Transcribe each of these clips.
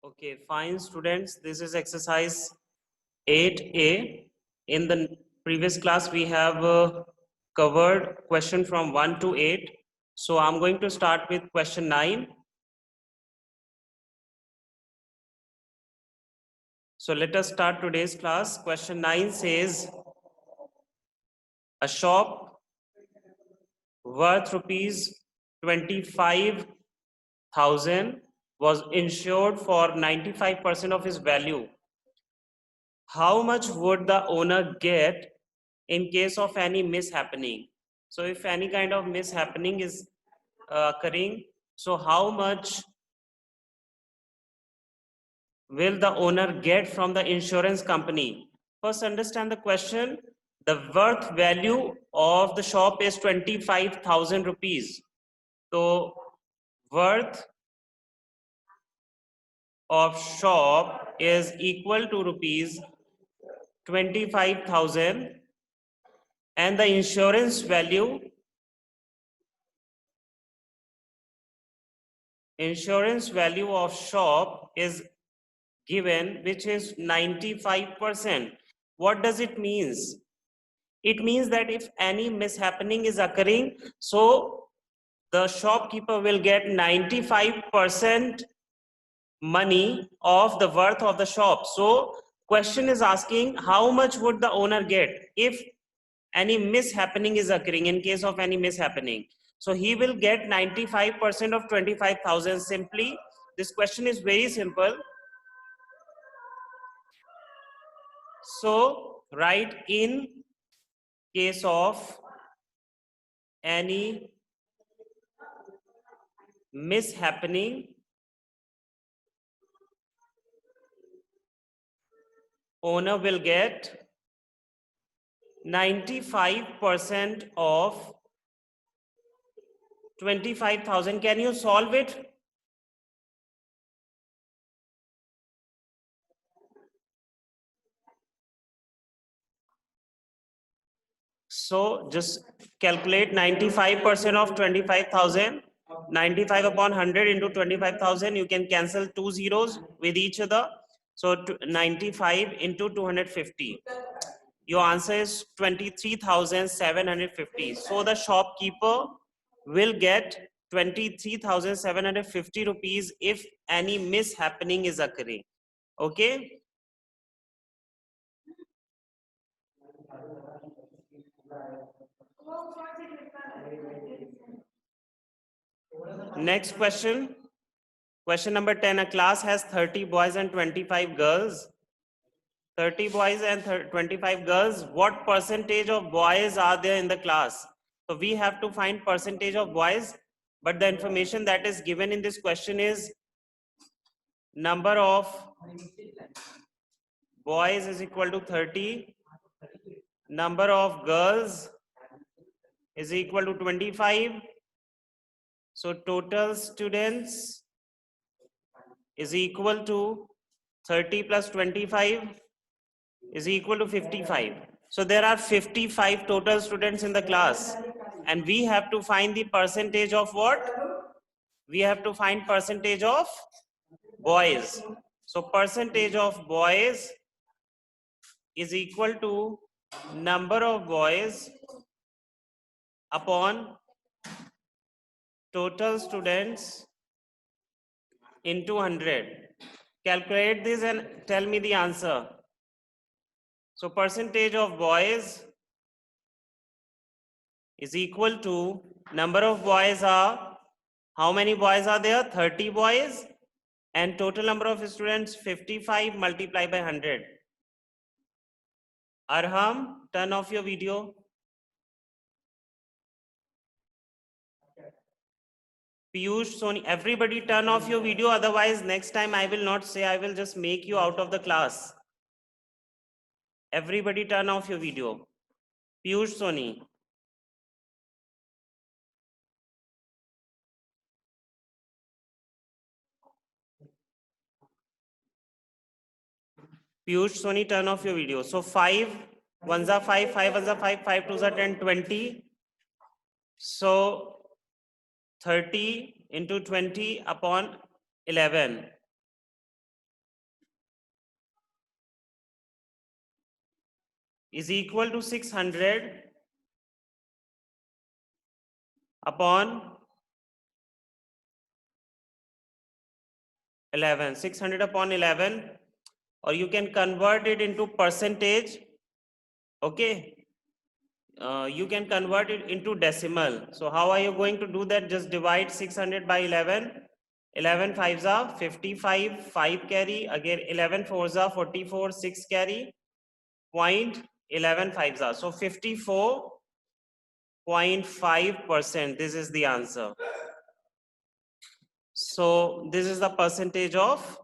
Okay, fine students. This is exercise 8A. In the previous class, we have covered question from 1 to 8. So I'm going to start with question 9. So let us start today's class. Question 9 says, a shop worth rupees 25,000 was insured for 95% of its value. How much would the owner get in case of any mishappening? So if any kind of mishappening is occurring, so how much will the owner get from the insurance company? First understand the question. The worth value of the shop is 25,000 rupees. So worth of shop is equal to rupees 25,000, and the insurance value of shop is given, which is 95%. What does it means? It means that if any mishappening is occurring, so the shopkeeper will get 95% money of the worth of the shop. So question is asking, how much would the owner get if any mishappening is occurring, in case of any mishappening? So he will get 95% of 25,000. Simply, this question is very simple. So write, in case of any mishappening, owner will get 95% of 25,000. Can you solve it? So just calculate 95% of 25,000. 95 upon 100 into 25,000. You can cancel two zeros with each other. So 95 into 250. Your answer is 23,750. So the shopkeeper will get 23,750 rupees if any mishappening is occurring. Okay. Next question. Question number 10. A class has 30 boys and 25 girls. 30 boys and 25 girls. What percentage of boys are there in the class? So we have to find percentage of boys, but the information that is given in this question is number of boys is equal to 30, number of girls is equal to 25. So total students is equal to 30 plus 25 is equal to 55. So there are 55 total students in the class, and we have to find the percentage of what? We have to find percentage of boys. So percentage of boys is equal to number of boys upon total students into 100. Calculate this and tell me the answer. So percentage of boys is equal to number of boys are, how many boys are there? 30 boys, and total number of students 55 multiplied by 100. Arham, turn off your video. Piyush, Soni, everybody turn off your video, otherwise next time I will not say, I will just make you out of the class. Everybody turn off your video. Piyush, Soni. Piyush, Soni, turn off your video. So 5 ones are 5, 5 ones are 5, 5 twos are 10, 20. So 30 into 20 upon 11. is equal to 600 upon 11. 600 upon 11, or you can convert it into percentage. Okay, you can convert it into decimal. So how are you going to do that? Just divide 600 by 11. 11 5s are 55, 5 carry. Again 11 4s are 44, 6 carry. Point 11 5s are. So 54.5%. This is the answer. So this is the percentage of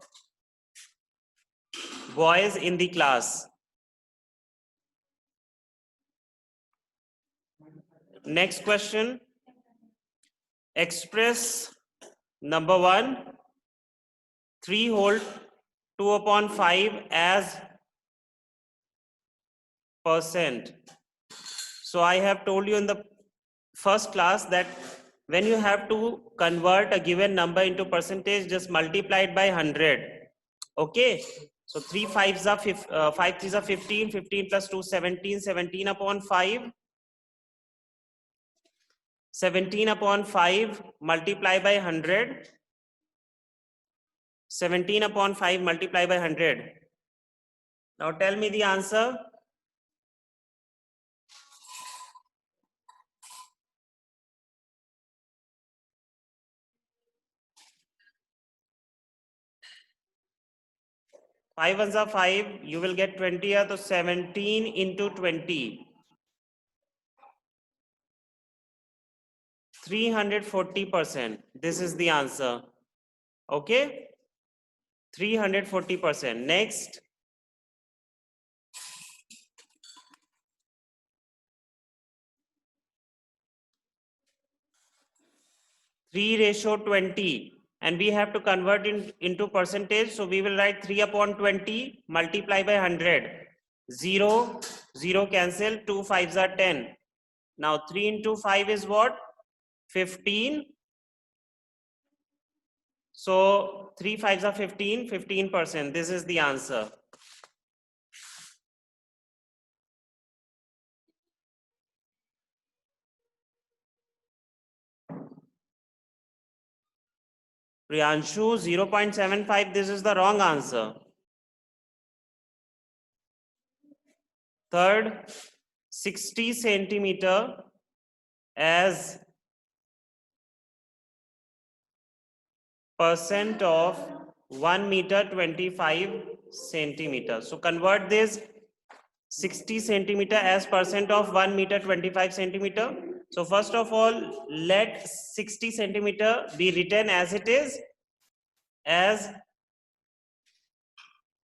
boys in the class. Next question. Express number 1, 3 whole 2 upon 5 as percent. So I have told you in the first class that when you have to convert a given number into percentage, just multiply it by 100. Okay. So 3 5s are 5 3s are 15, 15 plus 2 17, 17 upon 5. 17 upon 5 multiply by 100. 17 upon 5 multiply by 100. Now tell me the answer. Five ones are 5. You will get 20. So 17 into 20. 340%. This is the answer. Okay. 340%. Next. 3:20, and we have to convert into percentage. So we will write 3 upon 20 multiply by 100. 0, 0 cancel. 2 5s are 10. Now 3 into 5 is what? 15. So 3 5s are 15, 15%. This is the answer. Priyanshu, 0.75. This is the wrong answer. Third, 60 centimeter as percent of 1 meter 25 centimeter. So convert this 60 centimeter as percent of 1 meter 25 centimeter. So first of all, let 60 centimeter be written as it is, as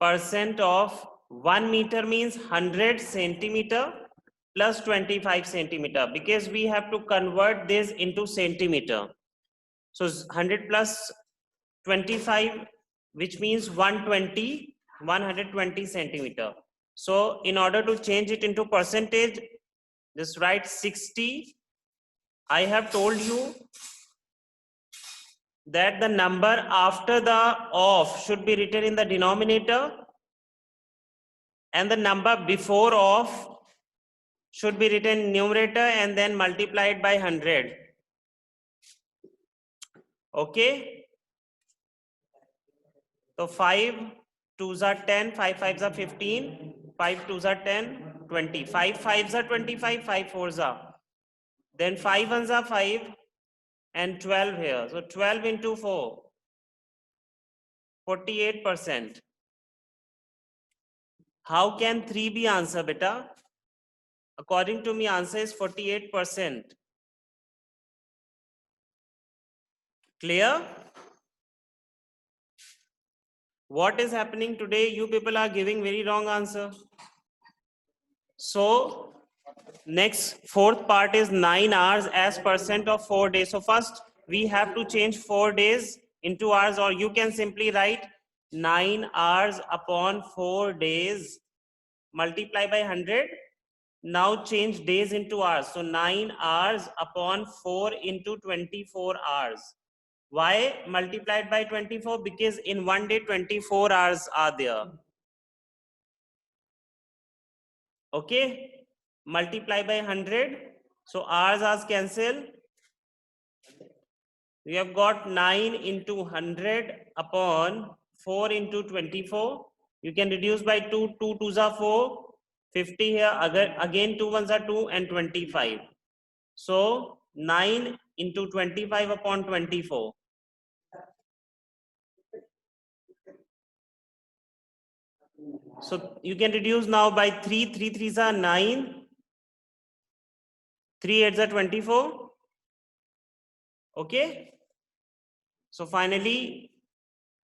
percent of 1 meter means 100 centimeter plus 25 centimeter, because we have to convert this into centimeter. So 100 plus 25, which means 120 centimeter. So in order to change it into percentage, just write 60. I have told you that the number after the of should be written in the denominator, and the number before of should be written in numerator and then multiplied by 100. Okay. So 5 2s are 10, 5 5s are 15, 5 2s are 10, 20. 5 5s are 25, 5 4s are. Then 5 1s are 5 and 12 here. So 12 into 4, 48%. How can 3 be answer, beta? According to me, answer is 48%. Clear? What is happening today? You people are giving very wrong answer. So next fourth part is 9 hours as percent of 4 days. So first we have to change 4 days into hours, or you can simply write 9 hours upon 4 days multiply by 100. Now change days into hours. So 9 hours upon 4 into 24 hours. Why multiplied by 24? Because in one day 24 hours are there. Okay, multiply by 100. So R's are cancelled. We have got 9 into 100 upon 4 into 24. You can reduce by 2, 2 2s are 4, 50 here, again 2 1s are 2 and 25. So 9 into 25 upon 24. So you can reduce now by 3, 3 3s are 9, 3 8s are 24. Okay. So finally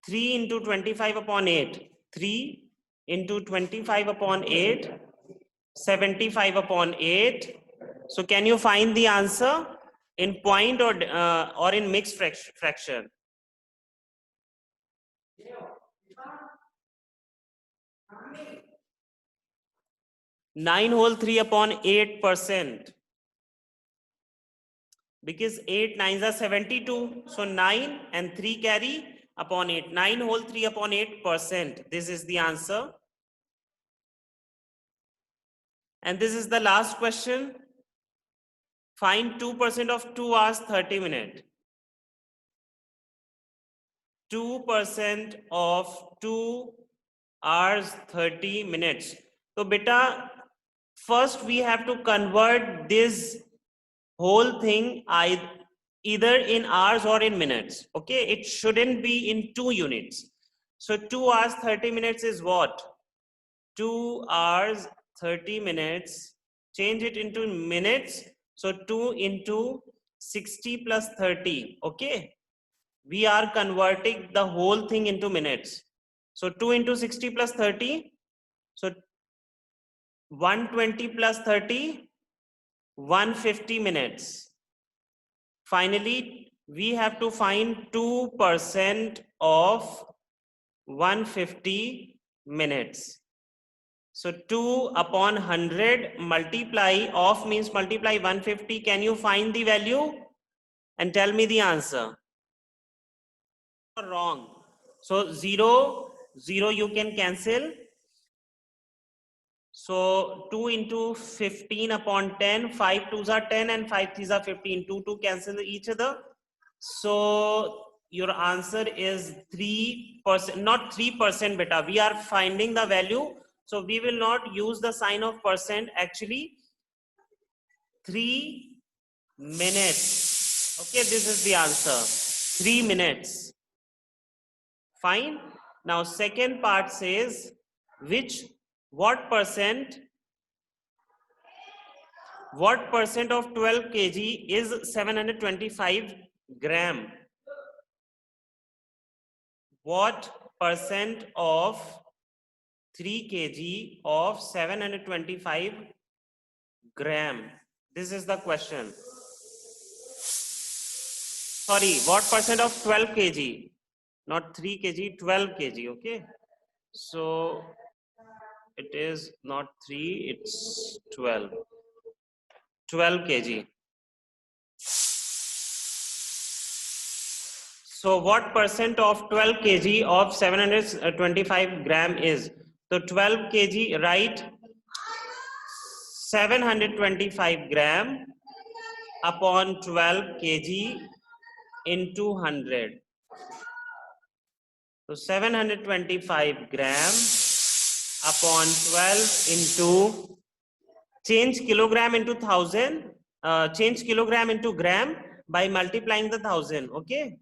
3 into 25 upon 8. 3 into 25 upon 8. 75 upon 8. So can you find the answer in point or in mixed fraction? 9 whole 3 upon 8%. Because 8 9s are 72. So 9 and 3 carry upon 8. 9 whole 3 upon 8%. This is the answer. And this is the last question. Find 2% of 2 hours 30 minutes. 2% of 2 hours 30 minutes. So beta, first we have to convert this whole thing either in hours or in minutes. Okay, it shouldn't be in 2 units. So 2 hours 30 minutes is what? 2 hours 30 minutes. Change it into minutes. So 2 into 60 plus 30. Okay, we are converting the whole thing into minutes. So 2 into 60 plus 30. So 120 plus 30, 150 minutes. Finally, we have to find 2% of 150 minutes. So 2 upon 100 multiply, of means multiply 150. Can you find the value and tell me the answer? Wrong. So 0, 0 you can cancel. So 2 into 15 upon 10, 5 2s are 10 and 5 3s are 15. 2 2 cancel each other. So your answer is 3%, not 3% beta. We are finding the value. So we will not use the sign of percent. Actually 3 minutes. Okay, this is the answer. 3 minutes. Fine. Now second part says what percent of 12 kg is 725 gram? What percent of 3 kg of 725 gram? This is the question. Sorry, what percent of 12 kg? Not 3 kg, 12 kg, okay? So it is not 3, it's 12. 12 kg. So what percent of 12 kg of 725 gram is? So 12 kg, right? 725 gram upon 12 kg into 100. So 725 gram upon 12 into, change kilogram into 1000, change kilogram into gram by multiplying the 1000, okay?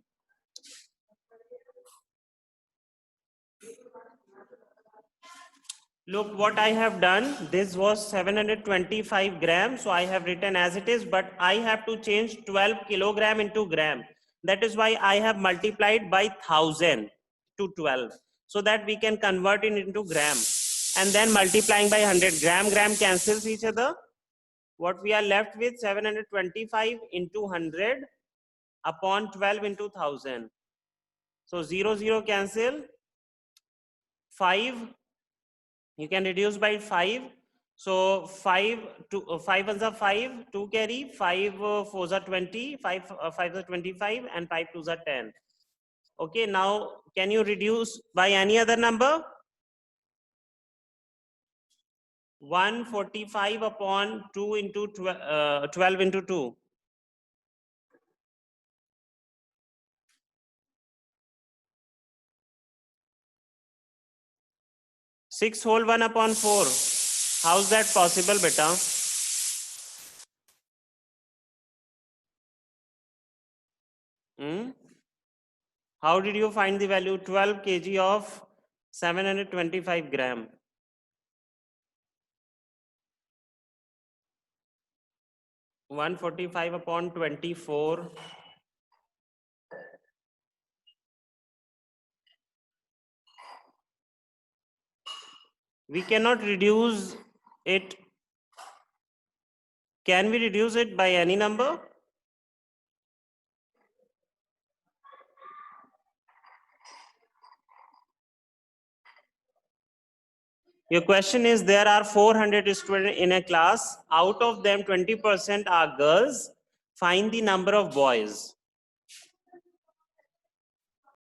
Look what I have done. This was 725 grams. So I have written as it is, but I have to change 12 kilogram into gram. That is why I have multiplied by 1000 to 12, so that we can convert it into gram. And then multiplying by 100, gram cancels each other. What we are left with, 725 into 100 upon 12 into 1000. So 0 0 cancel. 5 you can reduce by 5. So 5 to 5 ones are 5, 2 carry, 5 4s are 20, 5 5s are 25 and 5 2s are 10. Okay, now can you reduce by any other number? 145 upon 2 into 12 into 2. 6 whole 1 upon 4. How's that possible, beta? How did you find the value 12 kg of 725 gram? (145 upon 24). We cannot reduce it. Can we reduce it by any number? Your question is, there are 400 students in a class. Out of them, 20% are girls. Find the number of boys.